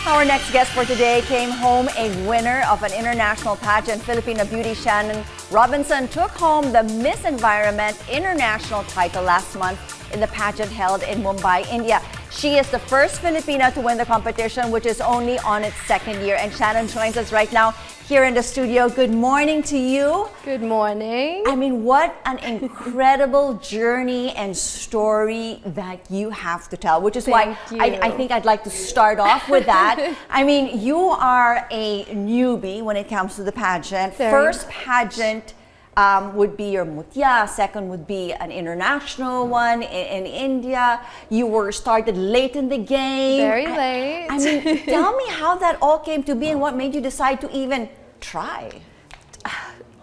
Our next guest for today came home a winner of an international pageant. Filipina beauty Shannon Robinson took home the Miss Environment International title last month in the pageant held in Mumbai, India. She is the first Filipina to win the competition, which is only on its second year. And Shannon joins us right now here in the studio. Good morning to you. Good morning. I mean, what an incredible journey and story that you have to tell, which is why I think I'd like to start off with that. I mean, you are a newbie when it comes to the pageant. First pageant would be your Mutya, second would be an international one in India. You were started late in the game. Very late. I mean, tell me how that all came to be and what made you decide to even try.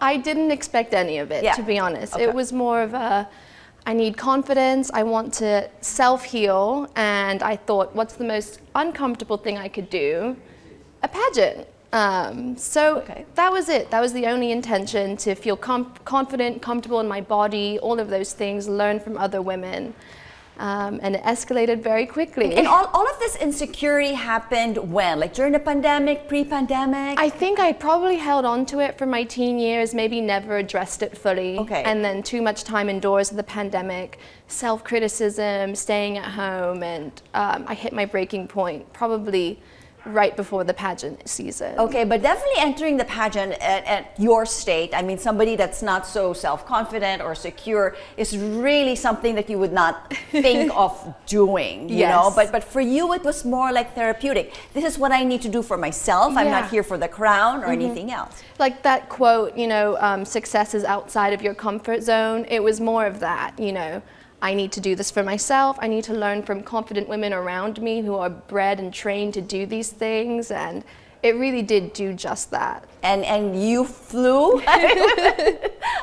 I didn't expect any of it, to be honest. Okay. It was more of a, I need confidence, I want to self-heal, and I thought, what's the most uncomfortable thing I could do? A pageant. That was it. That was the only intention, to feel confident, comfortable in my body, all of those things, learn from other women. And it escalated very quickly. And all of this insecurity happened when? Like during the pandemic, pre-pandemic? I think I probably held on to it for my teen years, maybe never addressed it fully. Okay. And then too much time indoors of the pandemic, self-criticism, staying at home, and I hit my breaking point probably right before the pageant season. Okay, but definitely entering the pageant at your state, I mean, somebody that's not so self-confident or secure is really something that you would not think of doing, you know? But for you, it was more like therapeutic. This is what I need to do for myself. I'm not here for the crown or anything else. Like that quote, you know, success is outside of your comfort zone. It was more of that, you know. I need to do this for myself. I need to learn from confident women around me who are bred and trained to do these things, and it really did do just that. And you flew.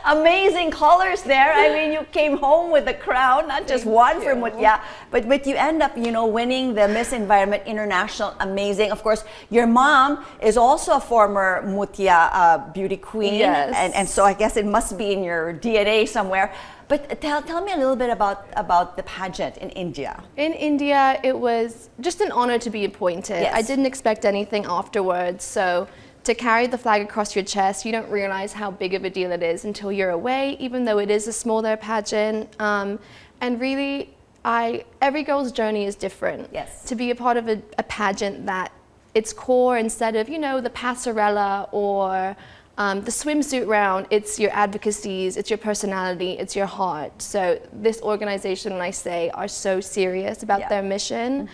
Amazing colors there. I mean, you came home with the crown, not just one from Mutya, but you end up, you know, winning the Miss Environment International. Amazing. Of course, your mom is also a former Mutya beauty queen, and so I guess it must be in your DNA somewhere. But tell me a little bit about the pageant in India. In India, it was just an honor to be appointed. Yes. I didn't expect anything afterwards. So to carry the flag across your chest, you don't realize how big of a deal it is until you're away, even though it is a smaller pageant. And really, every girl's journey is different. Yes. To be a part of a pageant that its core, instead of, you know, the passerella or the swimsuit round, it's your advocacies, it's your personality, it's your heart. So this organization, when I say, are so serious about their mission.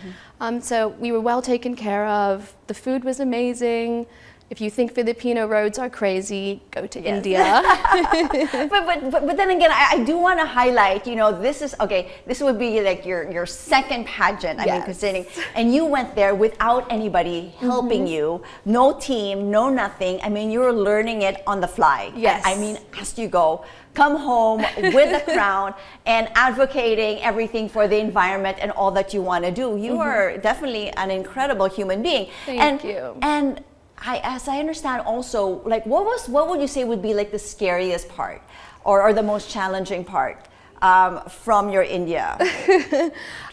So we were well taken care of. The food was amazing. If you think Filipino roads are crazy, go to India. but then again, I do want to highlight, you know, this would be like your second pageant, I mean, considering, and you went there without anybody helping you, no team, no nothing. I mean, you were learning it on the fly. Yes. I mean, as you go, come home with the crown and advocating everything for the environment and all that you want to do. You are definitely an incredible human being. Thank you. And as I understand also, like what would you say would be like the scariest part or the most challenging part from your India?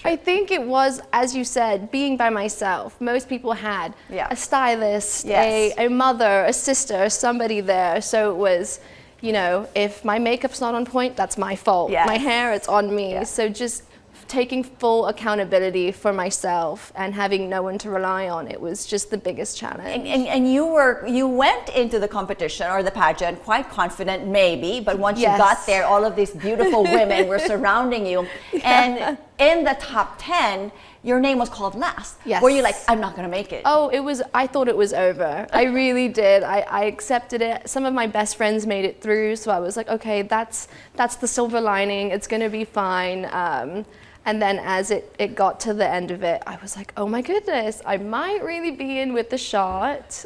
I think it was, as you said, being by myself. Most people had a stylist, a mother, a sister, somebody there. So it was, you know, if my makeup's not on point, that's my fault. My hair, it's on me. So just taking full accountability for myself and having no one to rely on, it was just the biggest challenge. And you went into the competition or the pageant quite confident, maybe, but once you got there, all of these beautiful women were surrounding you, and in the top 10, your name was called last. Were you like, I'm not gonna make it? Oh, I thought it was over. I really did. I accepted it. Some of my best friends made it through, so I was like, okay, that's the silver lining. It's gonna be fine. And then as it got to the end of it, I was like, oh my goodness, I might really be in with the shot.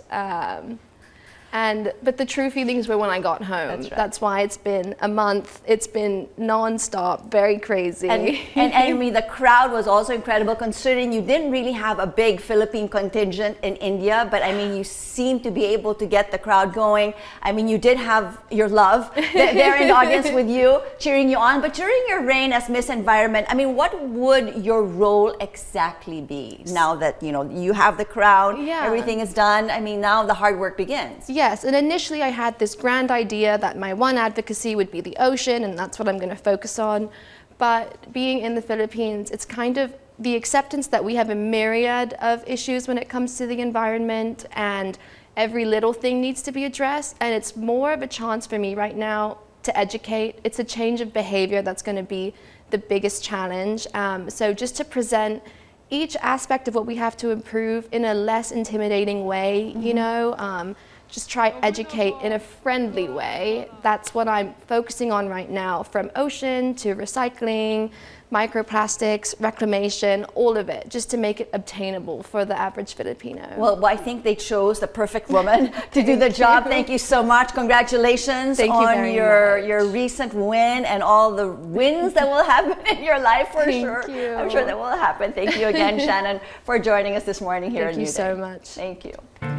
But the true feelings were when I got home. That's right. That's why it's been a month. It's been non-stop, very crazy. And I mean, the crowd was also incredible, considering you didn't really have a big Philippine contingent in India, but I mean, you seemed to be able to get the crowd going. I mean, you did have your love there in the audience with you, cheering you on. But during your reign as Miss Environment, I mean, what would your role exactly be now that, you know, you have the crowd, everything is done? I mean, now the hard work begins. Yes, and initially I had this grand idea that my one advocacy would be the ocean, and that's what I'm going to focus on. But being in the Philippines, it's kind of the acceptance that we have a myriad of issues when it comes to the environment, and every little thing needs to be addressed. And it's more of a chance for me right now to educate. It's a change of behavior that's going to be the biggest challenge. So just to present each aspect of what we have to improve in a less intimidating way, you know, just try educate in a friendly way. That's what I'm focusing on right now, from ocean to recycling, microplastics, reclamation, all of it, just to make it obtainable for the average Filipino. Well, I think they chose the perfect woman to do the job. Thank you so much. Congratulations on your recent win and all the wins that will happen in your life for sure. Thank you. I'm sure that will happen. Thank you again, Shannon, for joining us this morning here in New Day. Thank you so much. Thank you.